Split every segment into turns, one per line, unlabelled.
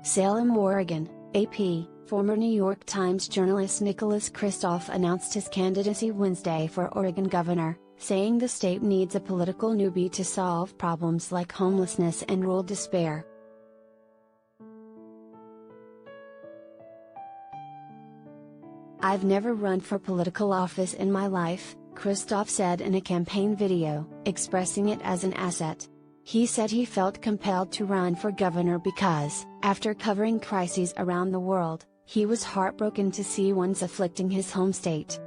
Salem, Oregon, AP. Former New York Times journalist Nicholas Kristof announced his candidacy Wednesday for Oregon governor, saying the state needs a political newbie to solve problems like homelessness and rural despair. "I've never run for political office in my life," Kristof said in a campaign video, expressing it as an asset. He said he felt compelled to run for governor because, after covering crises around the world, he was heartbroken to see ones afflicting his home state.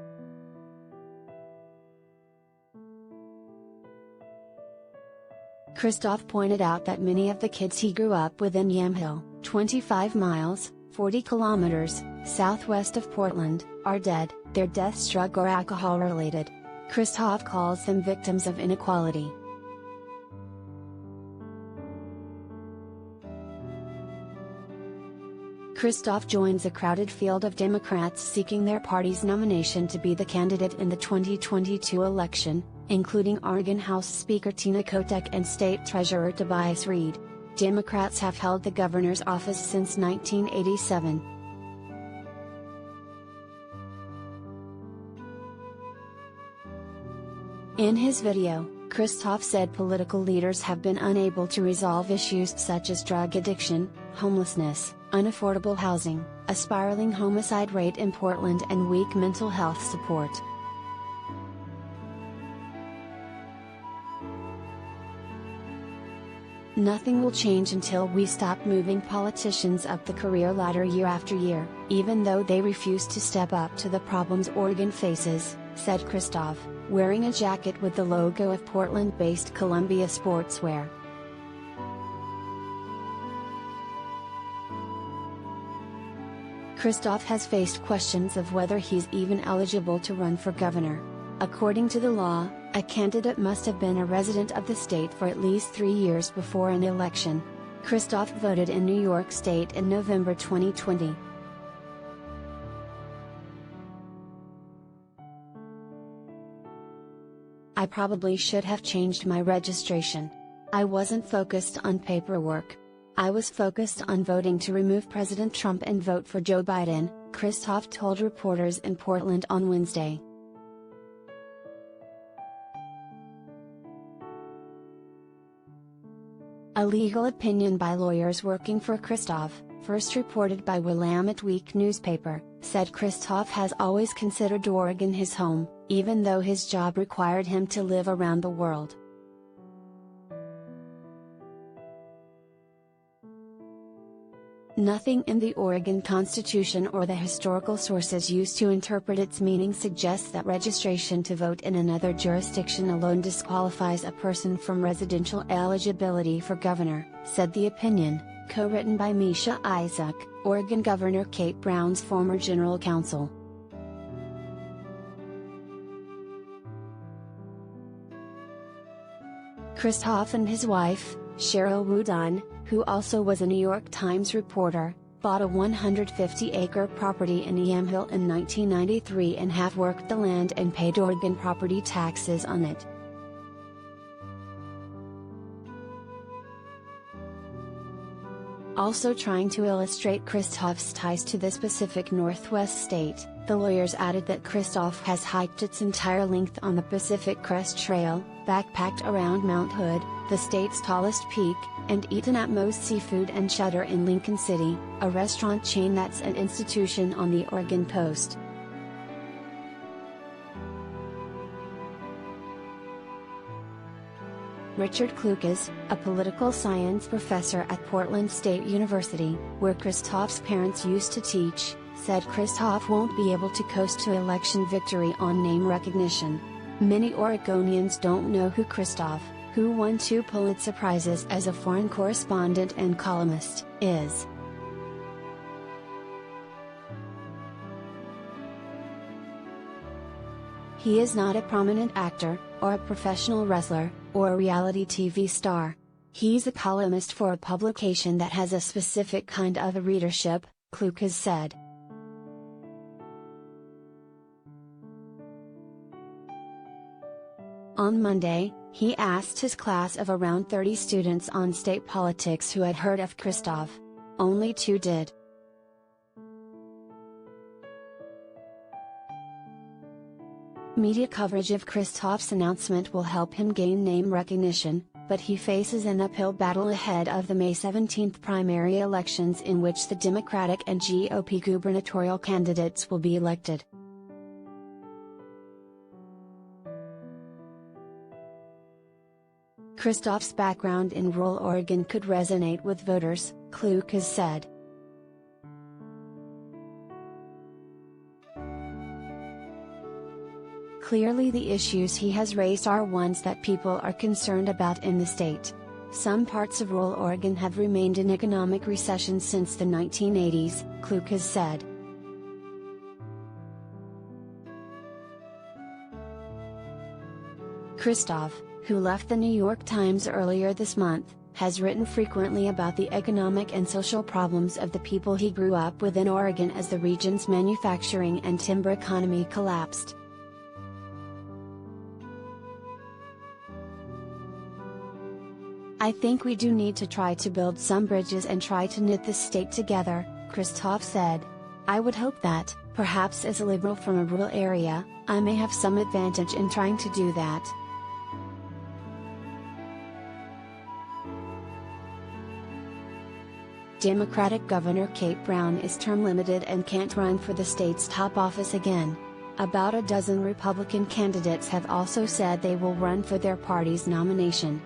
Kristof pointed out that many of the kids he grew up with in Yamhill, 25 miles, 40 kilometers, southwest of Portland, are dead, their deaths drug or alcohol related. Kristof calls them victims of inequality. Kristof joins a crowded field of Democrats seeking their party's nomination to be the candidate in the 2022 election, including Oregon House Speaker Tina Kotek and State Treasurer Tobias Reed. Democrats have held the governor's office since 1987. In his video, Kristof said political leaders have been unable to resolve issues such as drug addiction, homelessness, unaffordable housing, a spiraling homicide rate in Portland and weak mental health support. "Nothing will change until we stop moving politicians up the career ladder year after year, even though they refuse to step up to the problems Oregon faces," said Kristof, wearing a jacket with the logo of Portland-based Columbia Sportswear. Kristof has faced questions of whether he's even eligible to run for governor. According to the law, a candidate must have been a resident of the state for at least 3 years before an election. Kristof voted in New York State in November 2020. "I probably should have changed my registration. I wasn't focused on paperwork. I was focused on voting to remove President Trump and vote for Joe Biden," Kristof told reporters in Portland on Wednesday. A legal opinion by lawyers working for Kristof, first reported by Willamette Week newspaper, said Kristof has always considered Oregon his home, even though his job required him to live around the world. "Nothing in the Oregon Constitution or the historical sources used to interpret its meaning suggests that registration to vote in another jurisdiction alone disqualifies a person from residential eligibility for governor," said the opinion, co-written by Misha Isaac, Oregon Governor Kate Brown's former general counsel. Kristof and his wife, Cheryl Woodon, who also was a New York Times reporter, bought a 150-acre property in Yamhill in 1993 and have worked the land and paid Oregon property taxes on it. Also trying to illustrate Kristof's ties to this Pacific Northwest state, the lawyers added that Kristof has hiked its entire length on the Pacific Crest Trail, backpacked around Mount Hood, the state's tallest peak, and eaten at Moe's Seafood and Cheddar in Lincoln City, a restaurant chain that's an institution on the Oregon coast. Richard Klukas, a political science professor at Portland State University, where Kristof's parents used to teach, said Kristof won't be able to coast to election victory on name recognition. Many Oregonians don't know who Kristof, who won 2 Pulitzer Prizes as a foreign correspondent and columnist, is. He is not a prominent actor, or a professional wrestler, or a reality TV star. He's a columnist for a publication that has a specific kind of a readership, Klukas said. On Monday, he asked his class of around 30 students on state politics who had heard of Kristof. Only 2 did. Media coverage of Kristof's announcement will help him gain name recognition, but he faces an uphill battle ahead of the May 17th primary elections in which the Democratic and GOP gubernatorial candidates will be elected. Kristof's background in rural Oregon could resonate with voters, Kluk has said. Clearly the issues he has raised are ones that people are concerned about in the state. Some parts of rural Oregon have remained in economic recession since the 1980s, Kluk has said. Kristof, who left the New York Times earlier this month, has written frequently about the economic and social problems of the people he grew up with in Oregon as the region's manufacturing and timber economy collapsed. I think we do need to try to build some bridges and try to knit the state together, Kristof said. I would hope that, perhaps as a liberal from a rural area, I may have some advantage in trying to do that. Democratic Governor Kate Brown is term limited and can't run for the state's top office again. About a dozen Republican candidates have also said they will run for their party's nomination.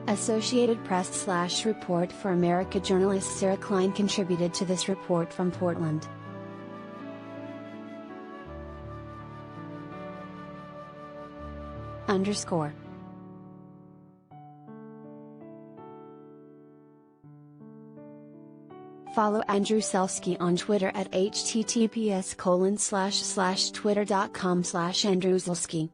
Associated Press /Report for America journalist Sarah Klein contributed to this report from Portland. Follow Andrew Selski on Twitter at https://twitter.com/andrewselski.